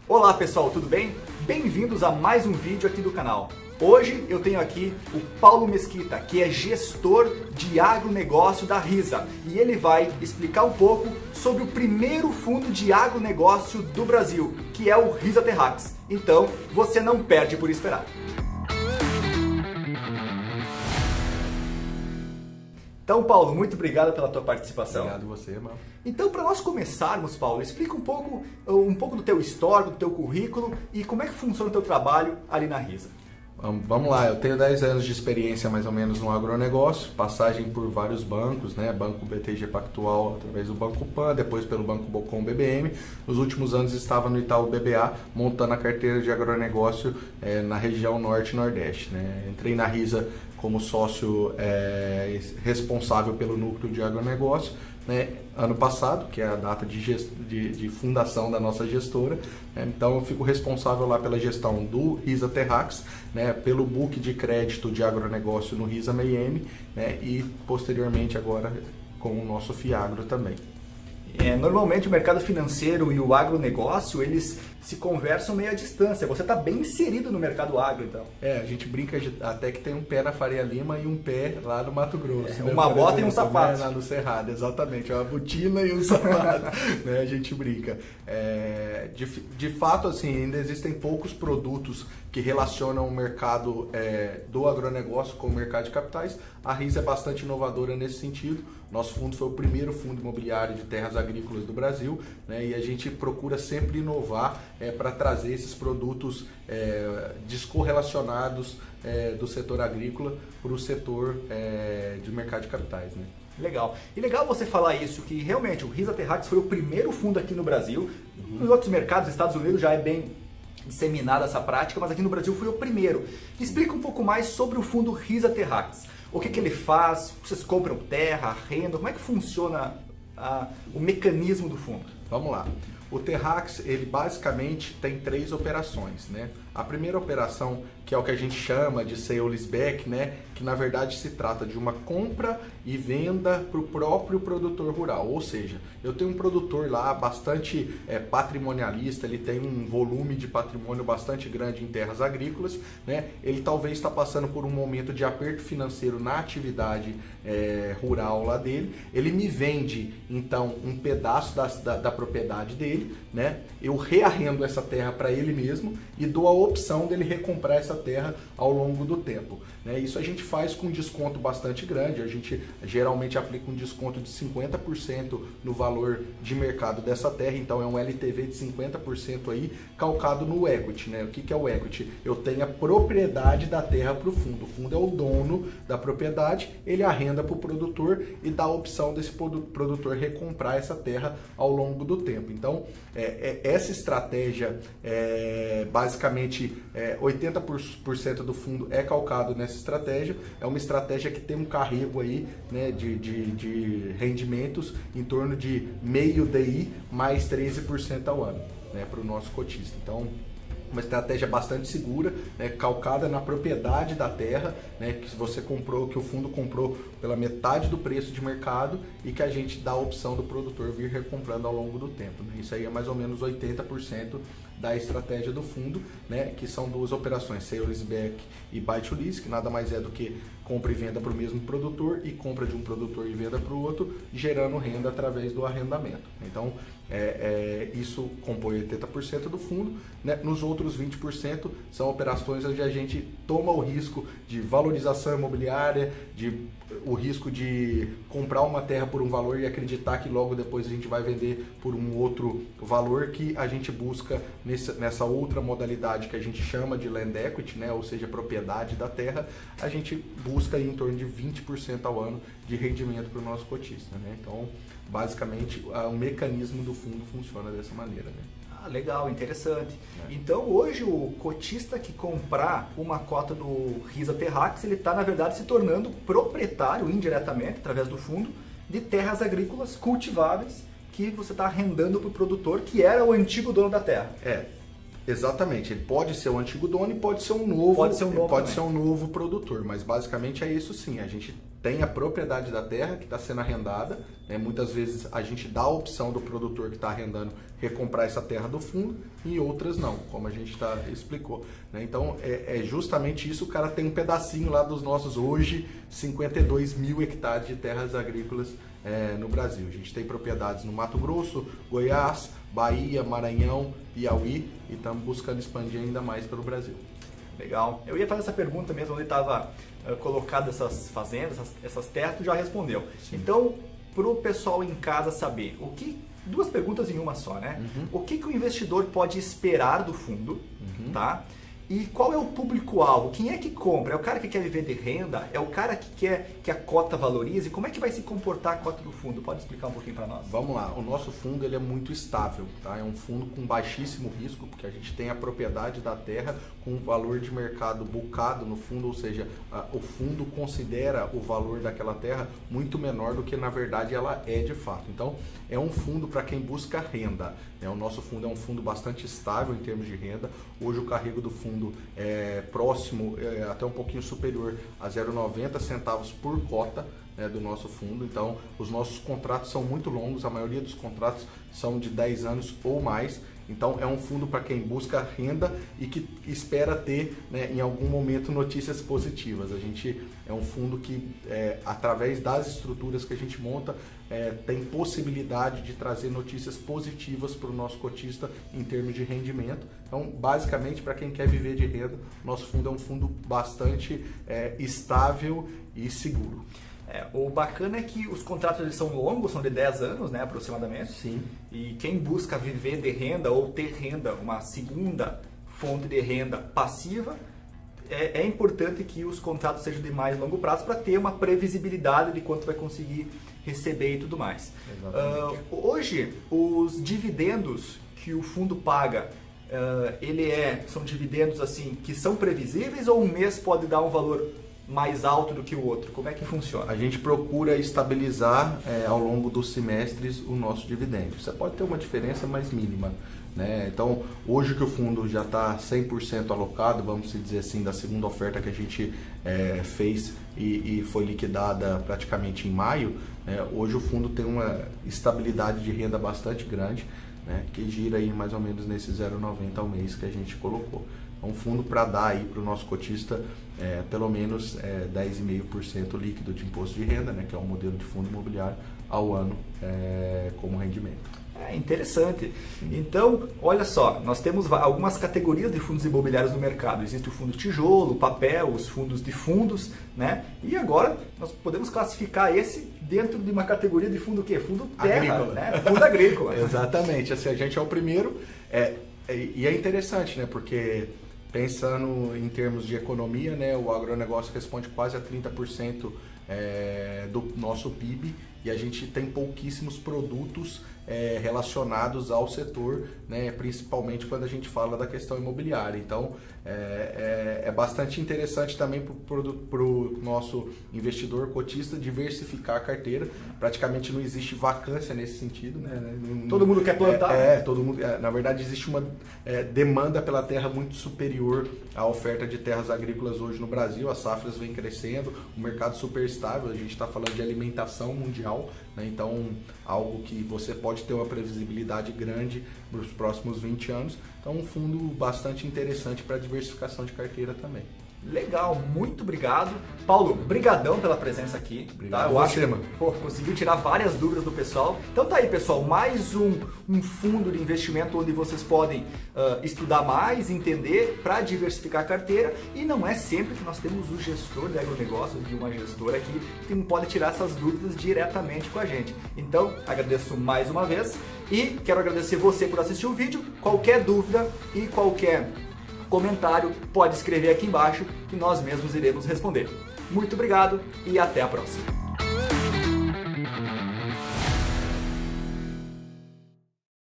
Olá pessoal, tudo bem? Bem-vindos a mais um vídeo aqui do canal. Hoje eu tenho aqui o Paulo Mesquita, que é gestor de agronegócio da Risa, e ele vai explicar um pouco sobre o primeiro fundo de agronegócio do Brasil, que é o Risa Terrax. Então, você não perde por esperar. Então, Paulo, muito obrigado pela tua participação. Obrigado você, mano. Então, para nós começarmos, Paulo, explica um pouco do teu histórico, do teu currículo e como é que funciona o teu trabalho ali na Risa. Vamos lá, eu tenho 10 anos de experiência mais ou menos no agronegócio, passagem por vários bancos, né? Banco BTG Pactual através do Banco Pan, depois pelo Banco Bocom BBM. Nos últimos anos estava no Itaú BBA, montando a carteira de agronegócio na região Norte e Nordeste, né? Entrei na Risa como sócio responsável pelo núcleo de agronegócio, né, ano passado, que é a data de fundação da nossa gestora, né? Então eu fico responsável lá pela gestão do Risa Terrax, né, pelo book de crédito de agronegócio no Risa MEIM, né, e posteriormente agora com o nosso Fiagro também. Normalmente o mercado financeiro e o agronegócio, eles se conversam meio à distância. Você está bem inserido no mercado agro, então. A gente brinca até que tem um pé na Faria Lima e um pé lá no Mato Grosso. Né? Uma bota e um sapato. Lá no Cerrado, exatamente. Uma botina e um sapato. Né? A gente brinca. De fato, assim, ainda existem poucos produtos que relacionam o mercado do agronegócio com o mercado de capitais. A Risa é bastante inovadora nesse sentido. Nosso fundo foi o primeiro fundo imobiliário de terras agrícolas do Brasil, né? E a gente procura sempre inovar para trazer esses produtos descorrelacionados do setor agrícola para o setor de mercado de capitais, né? Legal. E legal você falar isso, que realmente o Risa Terrax foi o primeiro fundo aqui no Brasil. Nos outros mercados, Estados Unidos já é bem disseminada essa prática, mas aqui no Brasil foi o primeiro. Explica um pouco mais sobre o fundo Risa Terrax. O que ele faz? Vocês compram terra, arrendam? Como é que funciona o mecanismo do fundo? Vamos lá. O Terrax, ele basicamente tem 3 operações, né? A primeira operação, que é o que a gente chama de sale-leaseback, né? Que na verdade se trata de uma compra e venda para o próprio produtor rural. Ou seja, eu tenho um produtor lá bastante patrimonialista, ele tem um volume de patrimônio bastante grande em terras agrícolas, né? Ele talvez está passando por um momento de aperto financeiro na atividade rural lá dele. Ele me vende, então, um pedaço da propriedade dele, né? Eu rearrendo essa terra para ele mesmo e dou a opção dele recomprar essa terra ao longo do tempo, né? Isso a gente faz com um desconto bastante grande. A gente geralmente aplica um desconto de 50% no valor de mercado dessa terra, então é um LTV de 50% aí, calcado no equity, né? O que é o equity? Eu tenho a propriedade da terra para o fundo. O fundo é o dono da propriedade, ele arrenda para o produtor e dá a opção desse produtor recomprar essa terra ao longo do tempo. Então, essa estratégia, basicamente, 80% do fundo é calcado nessa estratégia. É uma estratégia que tem um carrego aí, né, de rendimentos em torno de meio DI mais 13% ao ano, né, para o nosso cotista. Então, uma estratégia bastante segura, né, calcada na propriedade da terra, né, que você comprou, que o fundo comprou pela metade do preço de mercado e que a gente dá a opção do produtor vir recomprando ao longo do tempo, né? Isso aí é mais ou menos 80% da estratégia do fundo, né, que são 2 operações, sale-leaseback e buy-to-lease, que nada mais é do que compra e venda para o mesmo produtor e compra de um produtor e venda para o outro, gerando renda através do arrendamento. Então, isso compõe 80% do fundo, né? Nos outros 20% são operações onde a gente toma o risco de valorização imobiliária, o risco de comprar uma terra por um valor e acreditar que logo depois a gente vai vender por um outro valor, que a gente busca nessa outra modalidade que a gente chama de land equity, né? Ou seja, propriedade da terra. A gente busca aí em torno de 20% ao ano de rendimento para o nosso cotista, né? Então, basicamente, o mecanismo do fundo funciona dessa maneira, né? Legal, interessante. Então hoje o cotista que comprar uma cota do Risa Terrax, ele está na verdade se tornando proprietário indiretamente, através do fundo, de terras agrícolas cultiváveis que você está arrendando para o produtor, que era o antigo dono da terra. Exatamente, ele pode ser um antigo dono e pode ser um novo, pode ser um novo produtor, mas basicamente é isso sim, a gente tem a propriedade da terra que está sendo arrendada, né? Muitas vezes a gente dá a opção do produtor que está arrendando recomprar essa terra do fundo e outras não, como a gente explicou, né? Então é justamente isso, o cara tem um pedacinho lá dos nossos hoje 52 mil hectares de terras agrícolas no Brasil. A gente tem propriedades no Mato Grosso, Goiás, Bahia, Maranhão, Piauí e estamos buscando expandir ainda mais pelo Brasil. Legal. Eu ia fazer essa pergunta mesmo, onde estava colocado essas fazendas, essas terras, tu já respondeu. Sim. Então, para o pessoal em casa saber, duas perguntas em uma só, né? O que o investidor pode esperar do fundo, tá? E qual é o público-alvo? Quem é que compra? É o cara que quer viver de renda? É o cara que quer que a cota valorize? Como é que vai se comportar a cota do fundo? Pode explicar um pouquinho para nós? Vamos lá. O nosso fundo ele é muito estável, tá? É um fundo com baixíssimo risco, porque a gente tem a propriedade da terra com um valor de mercado bucado no fundo, ou seja, o fundo considera o valor daquela terra muito menor do que na verdade ela é de fato. Então, é um fundo para quem busca renda. O nosso fundo é um fundo bastante estável em termos de renda. Hoje o carrego do fundo é próximo, até um pouquinho superior a 0,90 centavos por cota, né, do nosso fundo. Então os nossos contratos são muito longos, a maioria dos contratos são de 10 anos ou mais. Então é um fundo para quem busca renda e que espera ter, né, em algum momento notícias positivas. A gente é um fundo que, através das estruturas que a gente monta, tem possibilidade de trazer notícias positivas para o nosso cotista em termos de rendimento. Então, basicamente, para quem quer viver de renda, nosso fundo é um fundo bastante estável e seguro. O bacana é que os contratos eles são longos, são de 10 anos, né, aproximadamente. Sim. E quem busca viver de renda ou ter renda, uma segunda fonte de renda passiva, é importante que os contratos sejam de mais longo prazo para ter uma previsibilidade de quanto vai conseguir receber e tudo mais. Hoje, os dividendos que o fundo paga, são dividendos assim que são previsíveis ou um mês pode dar um valor mais alto do que o outro? Como é que funciona? A gente procura estabilizar ao longo dos semestres o nosso dividendo. Você pode ter uma diferença mais mínima, né? Então, hoje que o fundo já está 100% alocado, vamos dizer assim, da segunda oferta que a gente fez e foi liquidada praticamente em maio, hoje o fundo tem uma estabilidade de renda bastante grande, né, que gira aí mais ou menos nesse 0,90 ao mês que a gente colocou. É um fundo para dar aí para o nosso cotista pelo menos 10,5% líquido de imposto de renda, né, que é um modelo de fundo imobiliário ao ano como rendimento. Interessante. Então, olha só, nós temos algumas categorias de fundos imobiliários no mercado. Existe o fundo tijolo, papel, os fundos de fundos, né? E agora nós podemos classificar esse dentro de uma categoria de fundo o quê? Fundo terra, agrícola, né? Fundo agrícola. Exatamente. Assim, a gente é o primeiro e é interessante, né? Porque pensando em termos de economia, né? O agronegócio responde quase a 30% do nosso PIB e a gente tem pouquíssimos produtos relacionados ao setor, né, principalmente quando a gente fala da questão imobiliária. Então é bastante interessante também para o nosso investidor cotista diversificar a carteira. Praticamente não existe vacância nesse sentido, né? Todo mundo quer plantar. Todo mundo. Na verdade, existe uma demanda pela terra muito superior à oferta de terras agrícolas hoje no Brasil. As safras vêm crescendo, o mercado super estável. A gente está falando de alimentação mundial, né? Então, algo que você pode ter uma previsibilidade grande para os próximos 20 anos. Então, um fundo bastante interessante para diversificação de carteira também. Legal, muito obrigado. Paulo, brigadão pela presença aqui. Obrigado. Tá? Eu acho que conseguiu tirar várias dúvidas do pessoal. Então tá aí, pessoal, mais um fundo de investimento onde vocês podem estudar mais, entender, para diversificar a carteira. E não é sempre que nós temos o gestor de agronegócio, de uma gestora aqui, que pode tirar essas dúvidas diretamente com a gente. Então, agradeço mais uma vez e quero agradecer você por assistir o vídeo. Qualquer dúvida e qualquer comentário pode escrever aqui embaixo que nós mesmos iremos responder. Muito obrigado e até a próxima!